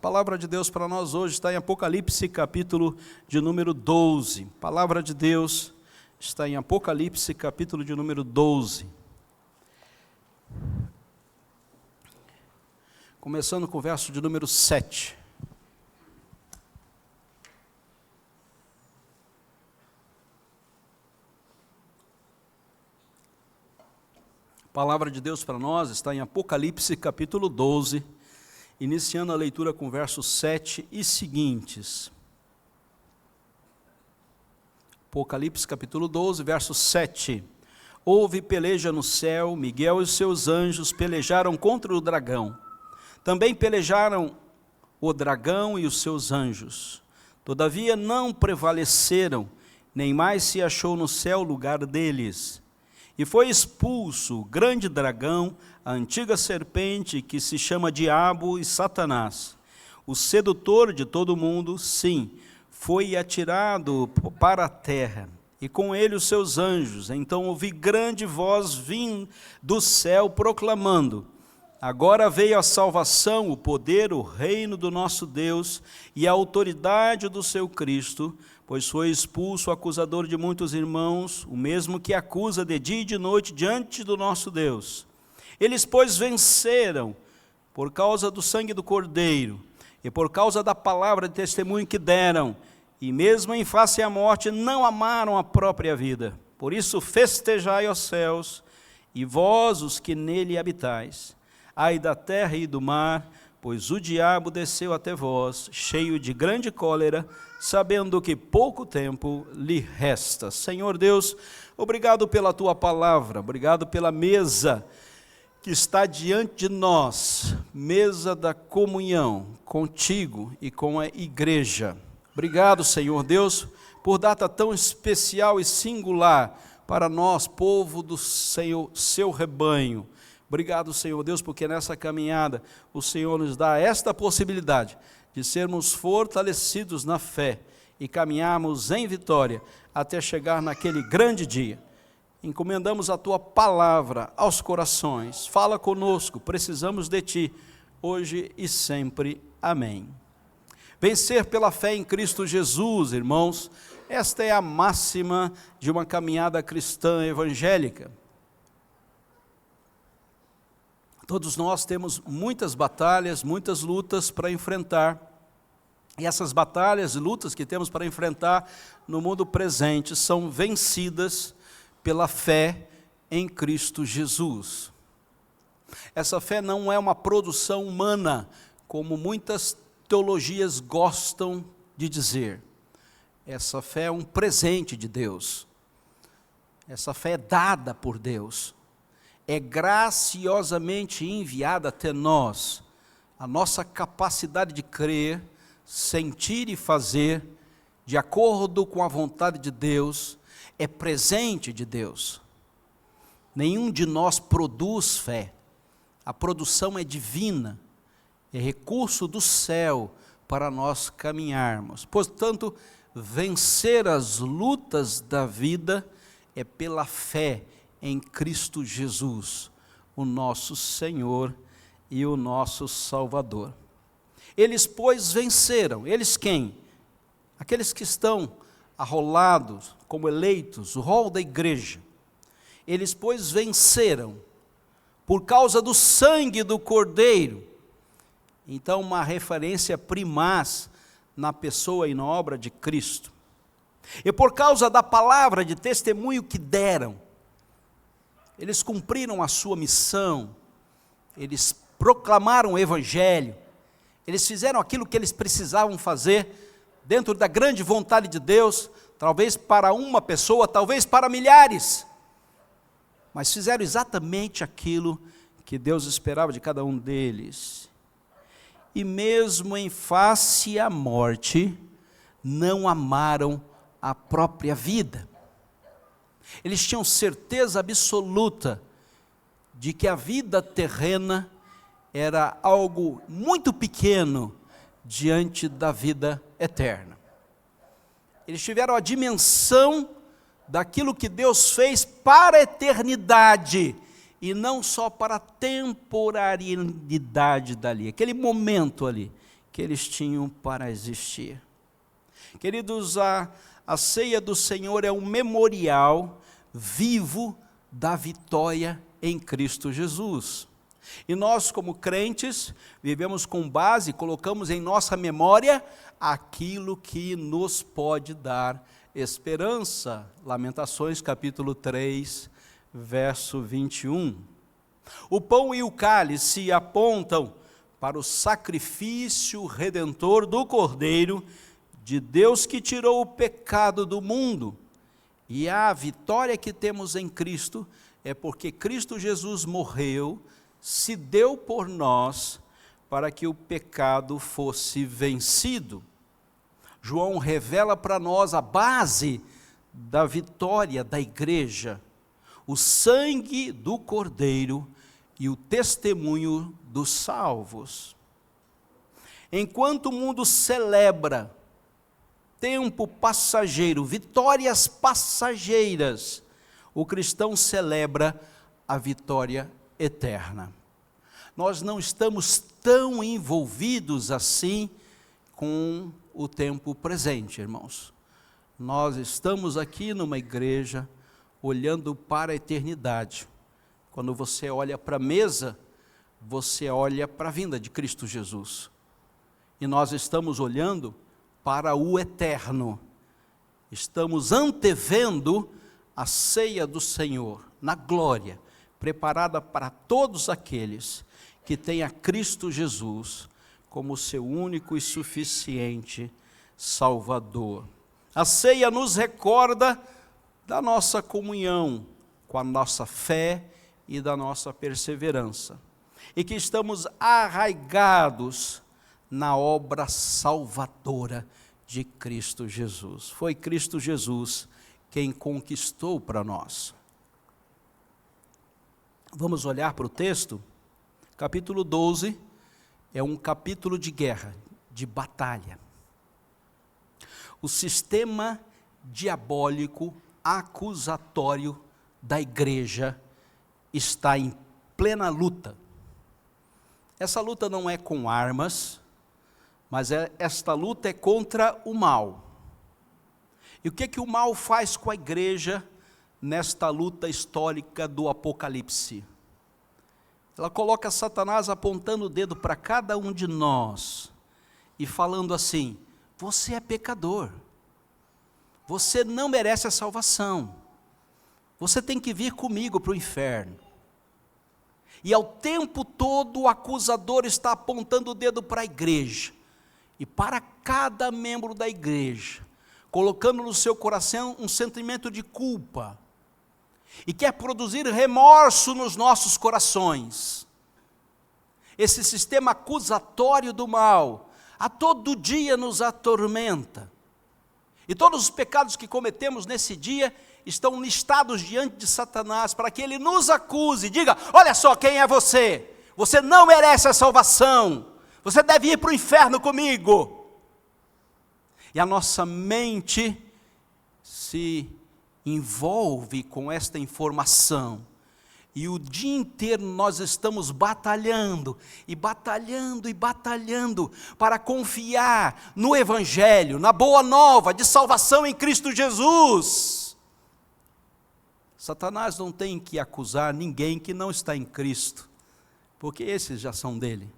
palavra de Deus para nós hoje está em Apocalipse, capítulo de número 12. A palavra de Deus está em Apocalipse, capítulo de número 12. Começando com o verso de número 7. A palavra de Deus para nós está em Apocalipse, capítulo 12, iniciando a leitura com versos 7 e seguintes. Apocalipse, capítulo 12, verso 7. Houve peleja no céu, Miguel e os seus anjos pelejaram contra o dragão. Também pelejaram o dragão e os seus anjos. Todavia não prevaleceram, nem mais se achou no céu lugar deles. E foi expulso o grande dragão, a antiga serpente que se chama Diabo e Satanás, o sedutor de todo mundo, sim, foi atirado para a terra, e com ele os seus anjos. Então ouvi grande voz vindo do céu proclamando: agora veio a salvação, o poder, o reino do nosso Deus e a autoridade do seu Cristo, pois foi expulso o acusador de muitos irmãos, o mesmo que acusa de dia e de noite diante do nosso Deus. Eles, pois, venceram por causa do sangue do Cordeiro e por causa da palavra de testemunho que deram, e mesmo em face à morte não amaram a própria vida. Por isso festejai, ó céus, e vós os que nele habitais. Ai da terra e do mar, pois o diabo desceu até vós, cheio de grande cólera, sabendo que pouco tempo lhe resta. Senhor Deus, obrigado pela tua palavra, obrigado pela mesa que está diante de nós, mesa da comunhão contigo e com a igreja. Obrigado, Senhor Deus, por data tão especial e singular para nós, povo do seu rebanho. Obrigado, Senhor Deus, porque nessa caminhada o Senhor nos dá esta possibilidade de sermos fortalecidos na fé e caminharmos em vitória até chegar naquele grande dia. Encomendamos a tua palavra aos corações. Fala conosco, precisamos de ti, hoje e sempre. Amém. Vencer pela fé em Cristo Jesus, irmãos, esta é a máxima de uma caminhada cristã evangélica. Todos nós temos muitas batalhas, muitas lutas para enfrentar. E essas batalhas e lutas que temos para enfrentar no mundo presente são vencidas pela fé em Cristo Jesus. Essa fé não é uma produção humana, como muitas teologias gostam de dizer. Essa fé é um presente de Deus. Essa fé é dada por Deus. É graciosamente enviada até nós. A nossa capacidade de crer, sentir e fazer, de acordo com a vontade de Deus, é presente de Deus. Nenhum de nós produz fé. A produção é divina, é recurso do céu para nós caminharmos. Portanto, vencer as lutas da vida é pela fé em Cristo Jesus, o nosso Senhor e o nosso Salvador. Eles, pois, venceram. Eles quem? Aqueles que estão arrolados como eleitos, o rol da igreja. Eles, pois, venceram por causa do sangue do Cordeiro. Então, uma referência primaz na pessoa e na obra de Cristo. E por causa da palavra de testemunho que deram, eles cumpriram a sua missão, eles proclamaram o Evangelho, eles fizeram aquilo que eles precisavam fazer, dentro da grande vontade de Deus, talvez para uma pessoa, talvez para milhares, mas fizeram exatamente aquilo que Deus esperava de cada um deles. E mesmo em face à morte, não amaram a própria vida. Eles tinham certeza absoluta de que a vida terrena era algo muito pequeno diante da vida eterna. Eles tiveram a dimensão daquilo que Deus fez para a eternidade e não só para a temporariedade dali, aquele momento ali, que eles tinham para existir. Queridos, a ceia do Senhor é um memorial vivo da vitória em Cristo Jesus. E nós, como crentes, vivemos com base, colocamos em nossa memória aquilo que nos pode dar esperança. Lamentações capítulo 3, verso 21. O pão e o cálice apontam para o sacrifício redentor do Cordeiro de Deus que tirou o pecado do mundo. E a vitória que temos em Cristo é porque Cristo Jesus morreu, se deu por nós, para que o pecado fosse vencido. João revela para nós a base da vitória da igreja, o sangue do Cordeiro e o testemunho dos salvos. Enquanto o mundo celebra tempo passageiro, vitórias passageiras, o cristão celebra a vitória eterna. Nós não estamos tão envolvidos assim com o tempo presente, irmãos. Nós estamos aqui numa igreja olhando para a eternidade. Quando você olha para a mesa, você olha para a vinda de Cristo Jesus. E nós estamos olhando para o eterno. Estamos antevendo a ceia do Senhor, na glória, preparada para todos aqueles que têm a Cristo Jesus como seu único e suficiente Salvador. A ceia nos recorda da nossa comunhão com a nossa fé e da nossa perseverança, e que estamos arraigados na obra salvadora de Cristo Jesus. Foi Cristo Jesus quem conquistou para nós. Vamos olhar para o texto? Capítulo 12 é um capítulo de guerra, de batalha. O sistema diabólico acusatório da igreja está em plena luta. Essa luta não é com armas, mas esta luta é contra o mal. E o que o mal faz com a igreja nesta luta histórica do Apocalipse? Ela coloca Satanás apontando o dedo para cada um de nós e falando assim: você é pecador, você não merece a salvação, você tem que vir comigo para o inferno. E ao tempo todo o acusador está apontando o dedo para a igreja, e para cada membro da igreja, colocando no seu coração um sentimento de culpa, e quer produzir remorso nos nossos corações. Esse sistema acusatório do mal, a todo dia nos atormenta, e todos os pecados que cometemos nesse dia, estão listados diante de Satanás, para que ele nos acuse, diga: olha só quem é você, você não merece a salvação, você deve ir para o inferno comigo. E a nossa mente se envolve com esta informação, e o dia inteiro nós estamos batalhando, e batalhando, e batalhando, para confiar no Evangelho, na boa nova de salvação em Cristo Jesus. Satanás não tem que acusar ninguém que não está em Cristo, porque esses já são dele.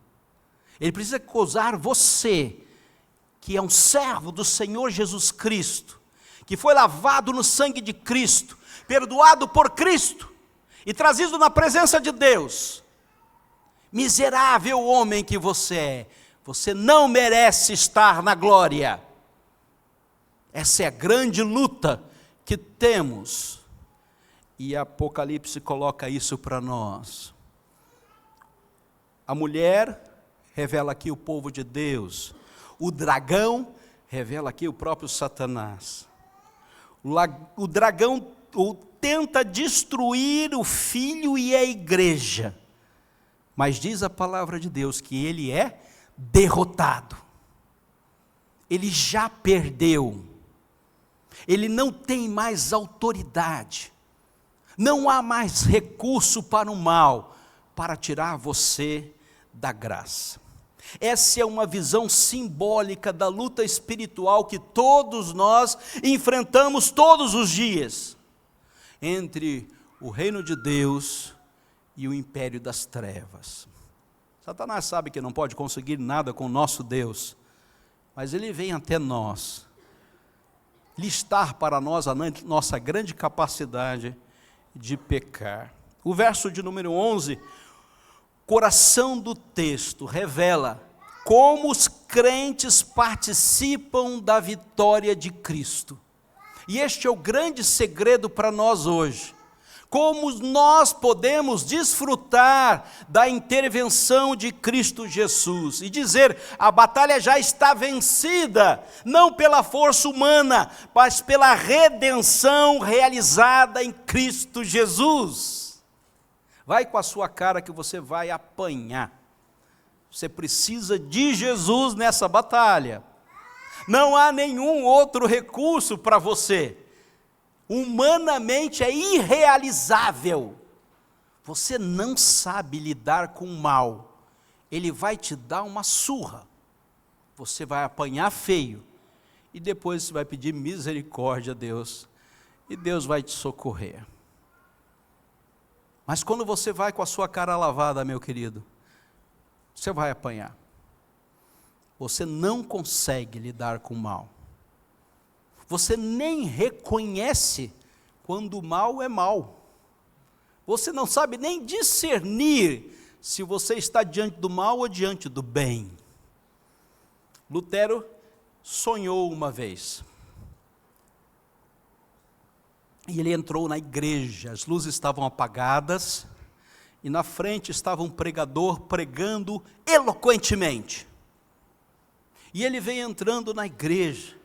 Ele precisa acusar você, que é um servo do Senhor Jesus Cristo, que foi lavado no sangue de Cristo, perdoado por Cristo, e trazido na presença de Deus. Miserável homem que você é, você não merece estar na glória. Essa é a grande luta que temos, e Apocalipse coloca isso para nós. A mulher revela aqui o povo de Deus, o dragão revela aqui o próprio Satanás. O dragão tenta destruir o filho e a igreja, mas diz a palavra de Deus que ele é derrotado, ele já perdeu, ele não tem mais autoridade, não há mais recurso para o mal, para tirar você da graça. Essa é uma visão simbólica da luta espiritual que todos nós enfrentamos todos os dias, entre o reino de Deus e o império das trevas. Satanás sabe que não pode conseguir nada com o nosso Deus, mas ele vem até nós, listar para nós a nossa grande capacidade de pecar. O verso de número 11, coração do texto, revela como os crentes participam da vitória de Cristo. E este é o grande segredo para nós hoje. Como nós podemos desfrutar da intervenção de Cristo Jesus e dizer, a batalha já está vencida, não pela força humana, mas pela redenção realizada em Cristo Jesus. Vai com a sua cara que você vai apanhar. Você precisa de Jesus nessa batalha. Não há nenhum outro recurso para você. Humanamente é irrealizável. Você não sabe lidar com o mal. Ele vai te dar uma surra. Você vai apanhar feio. E depois você vai pedir misericórdia a Deus. E Deus vai te socorrer. Mas quando você vai com a sua cara lavada, meu querido, você vai apanhar. Você não consegue lidar com o mal. Você nem reconhece quando o mal é mal. Você não sabe nem discernir se você está diante do mal ou diante do bem. Lutero sonhou uma vez. E ele entrou na igreja, as luzes estavam apagadas, e na frente estava um pregador pregando eloquentemente. E ele veio entrando na igreja,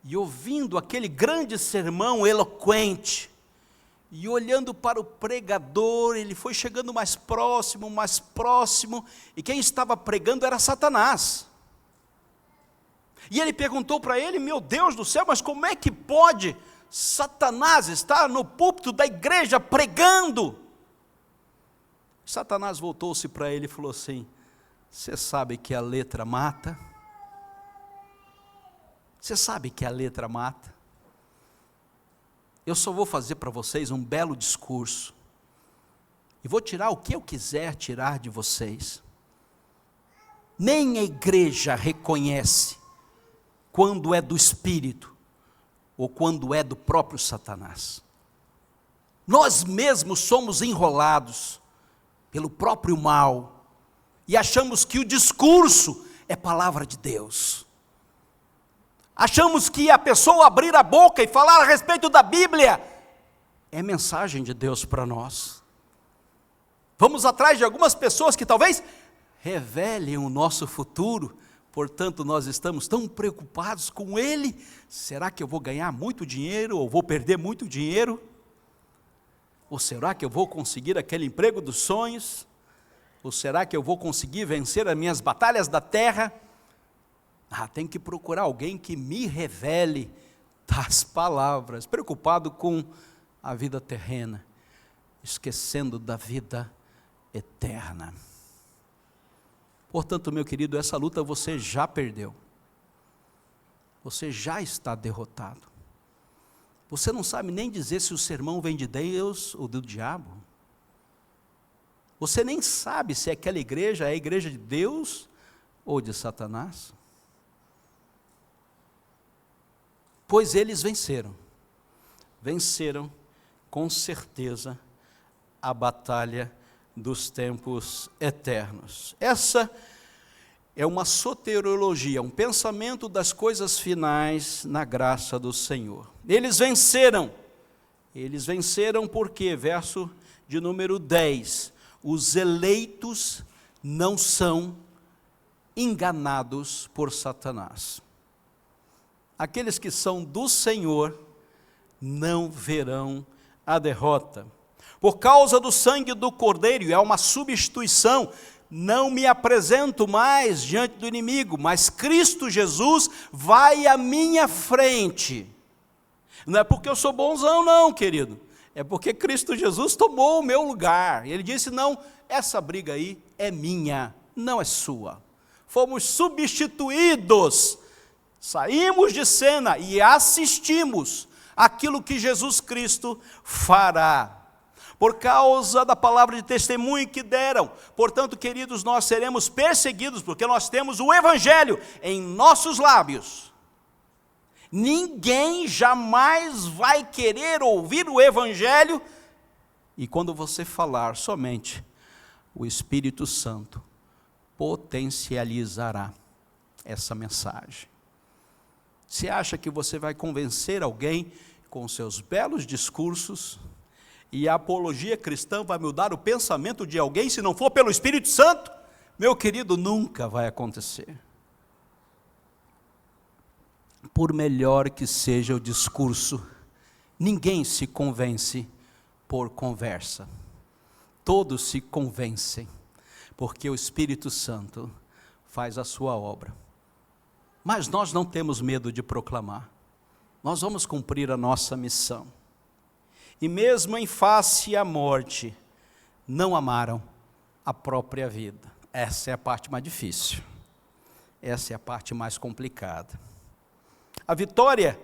e ouvindo aquele grande sermão eloquente, e olhando para o pregador, ele foi chegando mais próximo, e quem estava pregando era Satanás. E ele perguntou para ele, meu Deus do céu, mas como é que pode Satanás estar no púlpito da igreja pregando? Satanás voltou-se para ele e falou assim, você sabe que a letra mata? Você sabe que a letra mata? Eu só vou fazer para vocês um belo discurso, e vou tirar o que eu quiser tirar de vocês. Nem a igreja reconhece quando é do Espírito, ou quando é do próprio Satanás. Nós mesmos somos enrolados pelo próprio mal, e achamos que o discurso é palavra de Deus. Achamos que a pessoa abrir a boca e falar a respeito da Bíblia é mensagem de Deus para nós. Vamos atrás de algumas pessoas que talvez revelem o nosso futuro, portanto nós estamos tão preocupados com ele. Será que eu vou ganhar muito dinheiro ou vou perder muito dinheiro? Ou será que eu vou conseguir aquele emprego dos sonhos? Ou será que eu vou conseguir vencer as minhas batalhas da terra? Tem que procurar alguém que me revele tais palavras, preocupado com a vida terrena, esquecendo da vida eterna. Portanto, meu querido, essa luta você já perdeu. Você já está derrotado. Você não sabe nem dizer se o sermão vem de Deus ou do diabo. Você nem sabe se aquela igreja é a igreja de Deus ou de Satanás. Pois eles venceram com certeza a batalha dos tempos eternos. Essa é uma soteriologia, um pensamento das coisas finais na graça do Senhor. Eles venceram porque, verso de número 10, os eleitos não são enganados por Satanás. Aqueles que são do Senhor não verão a derrota. Por causa do sangue do Cordeiro, é uma substituição, não me apresento mais diante do inimigo, mas Cristo Jesus vai à minha frente. Não é porque eu sou bonzão não, querido, é porque Cristo Jesus tomou o meu lugar. Ele disse, não, essa briga aí é minha, não é sua. fomos substituídos, saímos de cena e assistimos aquilo que Jesus Cristo fará, por causa da palavra de testemunho que deram. Portanto, queridos, nós seremos perseguidos, porque nós temos o Evangelho em nossos lábios. Ninguém jamais vai querer ouvir o Evangelho, e quando você falar, somente o Espírito Santo potencializará essa mensagem. Você acha que você vai convencer alguém com seus belos discursos, e a apologia cristã vai mudar o pensamento de alguém se não for pelo Espírito Santo? Meu querido, nunca vai acontecer. Por melhor que seja o discurso, ninguém se convence por conversa. Todos se convencem, porque o Espírito Santo faz a sua obra. Mas nós não temos medo de proclamar. Nós vamos cumprir a nossa missão. E mesmo em face à morte, não amaram a própria vida. Essa é a parte mais difícil. Essa é a parte mais complicada. A vitória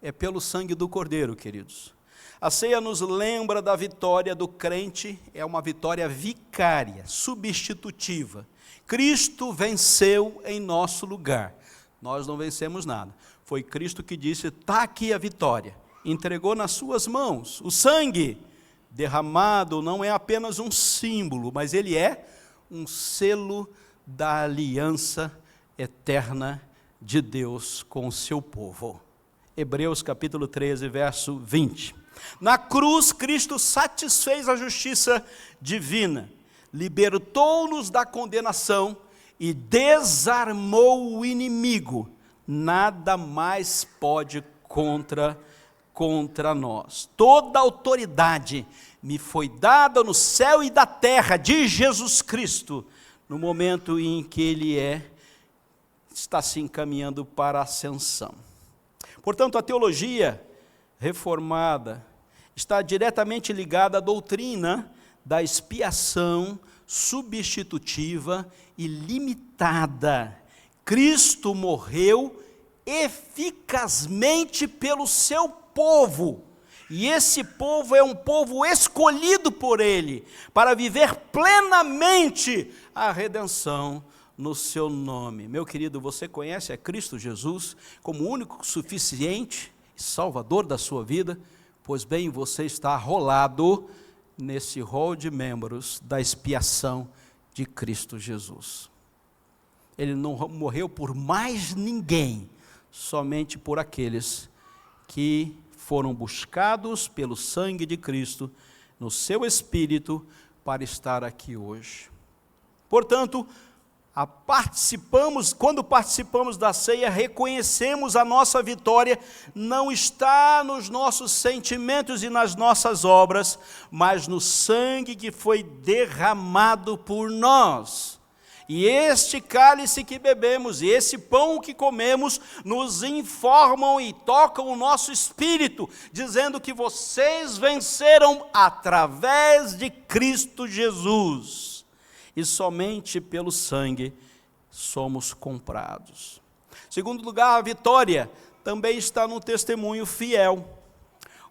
é pelo sangue do Cordeiro, queridos. A ceia nos lembra da vitória do crente, é uma vitória vicária, substitutiva. Cristo venceu em nosso lugar. Nós não vencemos nada. Foi Cristo que disse: está aqui a vitória. Entregou nas suas mãos. O sangue derramado não é apenas um símbolo, mas ele é um selo da aliança eterna de Deus com o seu povo. Hebreus capítulo 13, verso 20. Na cruz, Cristo satisfez a justiça divina, libertou-nos da condenação e desarmou o inimigo. Nada mais pode contra nós. Toda autoridade me foi dada no céu e da terra, de Jesus Cristo, no momento em que Ele está se encaminhando para a ascensão. Portanto, a teologia reformada está diretamente ligada à doutrina da expiação substitutiva e limitada. Cristo morreu eficazmente pelo seu povo, e esse povo é um povo escolhido por Ele, para viver plenamente a redenção no seu nome. Meu querido, você conhece a Cristo Jesus como o único suficiente e salvador da sua vida? Pois bem, você está rolado nesse rol de membros da expiação de Cristo Jesus. Ele não morreu por mais ninguém, somente por aqueles que foram buscados pelo sangue de Cristo, no seu Espírito, para estar aqui hoje. Portanto, quando participamos da ceia, reconhecemos a nossa vitória, não está nos nossos sentimentos e nas nossas obras, mas no sangue que foi derramado por nós. E este cálice que bebemos e esse pão que comemos nos informam e tocam o nosso espírito, dizendo que vocês venceram através de Cristo Jesus. E somente pelo sangue somos comprados. Segundo lugar, a vitória também está no testemunho fiel.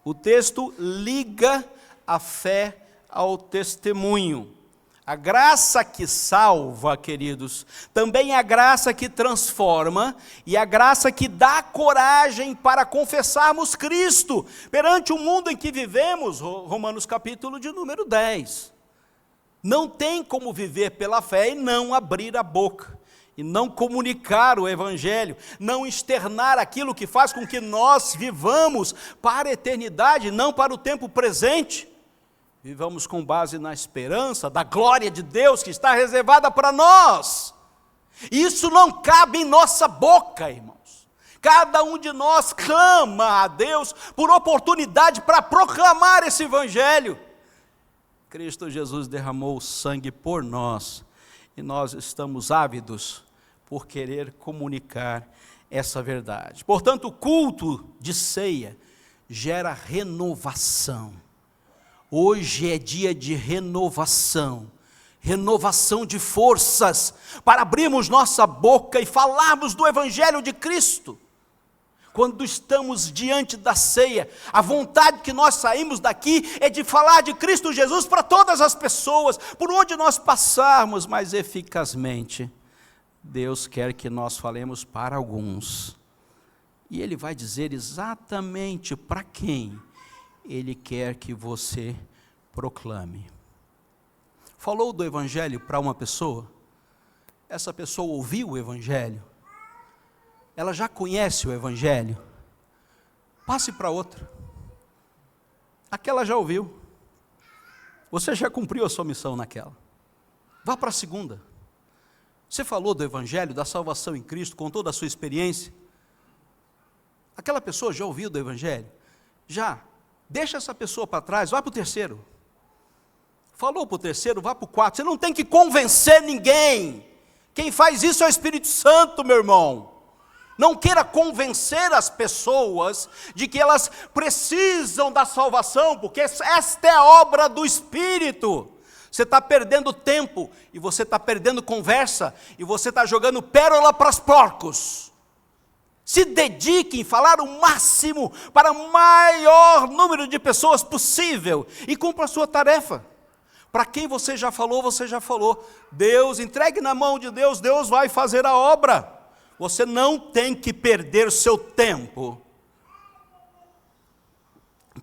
O texto liga a fé ao testemunho. A graça que salva, queridos, também é a graça que transforma e a graça que dá coragem para confessarmos Cristo perante o mundo em que vivemos. Romanos capítulo de número 10. Não tem como viver pela fé e não abrir a boca, e não comunicar o Evangelho, não externar aquilo que faz com que nós vivamos para a eternidade, não para o tempo presente. Vivamos com base na esperança da glória de Deus que está reservada para nós. Isso não cabe em nossa boca, irmãos. Cada um de nós clama a Deus por oportunidade para proclamar esse Evangelho. Cristo Jesus derramou o sangue por nós, e nós estamos ávidos por querer comunicar essa verdade. Portanto, o culto de ceia gera renovação. Hoje é dia de renovação, renovação de forças, para abrirmos nossa boca e falarmos do Evangelho de Cristo. Quando estamos diante da ceia, a vontade que nós saímos daqui é de falar de Cristo Jesus para todas as pessoas, por onde nós passarmos, mas eficazmente. Deus quer que nós falemos para alguns, e Ele vai dizer exatamente para quem Ele quer que você proclame. Falou do Evangelho para uma pessoa, essa pessoa ouviu o Evangelho, ela já conhece o Evangelho, passe para outra, aquela já ouviu, você já cumpriu a sua missão naquela, vá para a segunda. Você falou do Evangelho, da salvação em Cristo, com toda a sua experiência, aquela pessoa já ouviu do Evangelho? Já, deixa essa pessoa para trás, vá para o terceiro. Falou para o terceiro, vá para o quarto. Você não tem que convencer ninguém. Quem faz isso é o Espírito Santo, meu irmão. Não queira convencer as pessoas de que elas precisam da salvação, porque esta é a obra do Espírito. Você está perdendo tempo, e você está perdendo conversa, e você está jogando pérola para os porcos. Se dedique em falar o máximo para o maior número de pessoas possível, e cumpra a sua tarefa. Para quem você já falou, você já falou. Deus, entregue na mão de Deus, Deus vai fazer a obra. Você não tem que perder seu tempo,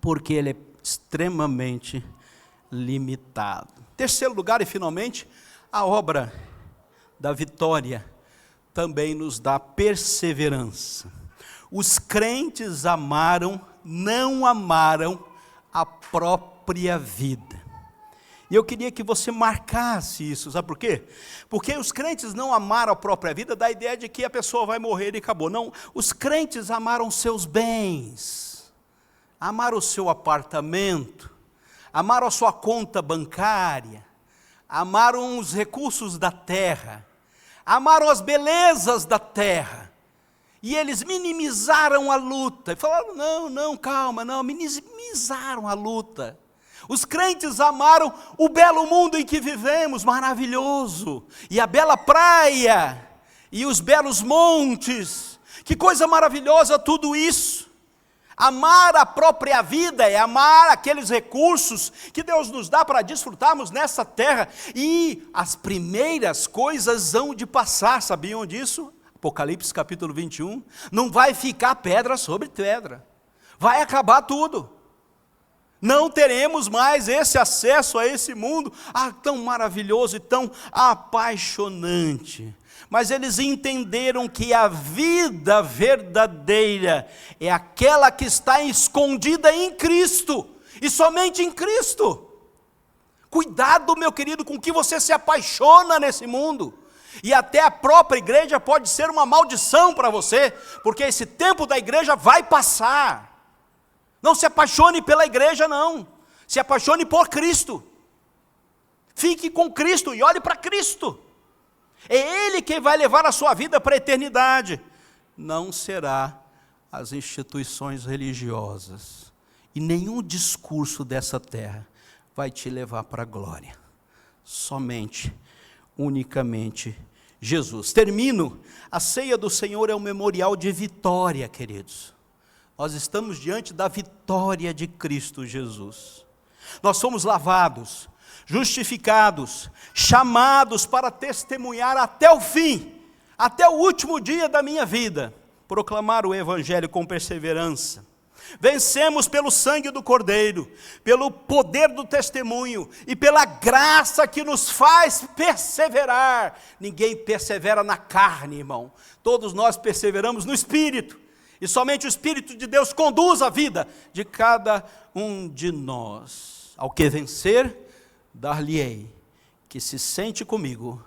porque ele é extremamente limitado. Terceiro lugar, e finalmente, a obra da vitória também nos dá perseverança. Os crentes não amaram a própria vida. E eu queria que você marcasse isso, sabe por quê? Porque os crentes não amaram a própria vida, dá a ideia de que a pessoa vai morrer e acabou. Não, os crentes amaram seus bens, amaram o seu apartamento, amaram a sua conta bancária, amaram os recursos da terra, amaram as belezas da terra. E eles minimizaram a luta, e falaram, não, calma, não, minimizaram a luta. Os crentes amaram o belo mundo em que vivemos, maravilhoso, e a bela praia, e os belos montes, que coisa maravilhosa tudo isso. Amar a própria vida é amar aqueles recursos que Deus nos dá para desfrutarmos nessa terra, e as primeiras coisas hão de passar, sabiam disso? Apocalipse capítulo 21, não vai ficar pedra sobre pedra, vai acabar tudo. Não teremos mais esse acesso a esse mundo tão maravilhoso e tão apaixonante. Mas eles entenderam que a vida verdadeira é aquela que está escondida em Cristo, e somente em Cristo. Cuidado, meu querido, com que você se apaixona nesse mundo. E até a própria igreja pode ser uma maldição para você, porque esse tempo da igreja vai passar. Não se apaixone pela igreja, não. Se apaixone por Cristo. Fique com Cristo e olhe para Cristo. É Ele quem vai levar a sua vida para a eternidade. Não será as instituições religiosas. E nenhum discurso dessa terra vai te levar para a glória. Somente, unicamente, Jesus. Termino. A ceia do Senhor é um memorial de vitória, queridos. Nós estamos diante da vitória de Cristo Jesus. Nós somos lavados, justificados, chamados para testemunhar até o fim, até o último dia da minha vida, proclamar o Evangelho com perseverança. Vencemos pelo sangue do Cordeiro, pelo poder do testemunho e pela graça que nos faz perseverar. Ninguém persevera na carne, irmão. Todos nós perseveramos no Espírito. E somente o Espírito de Deus conduz a vida de cada um de nós. Ao que vencer, dar-lhe-ei, que se sente comigo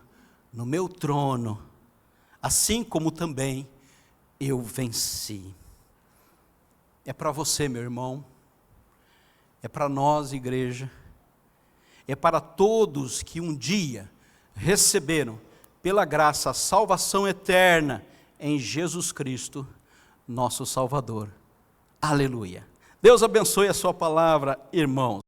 no meu trono, assim como também eu venci. É para você, meu irmão, é para nós, igreja, é para todos que um dia receberam, pela graça, a salvação eterna em Jesus Cristo, nosso Salvador. Aleluia. Deus abençoe a sua palavra, irmãos.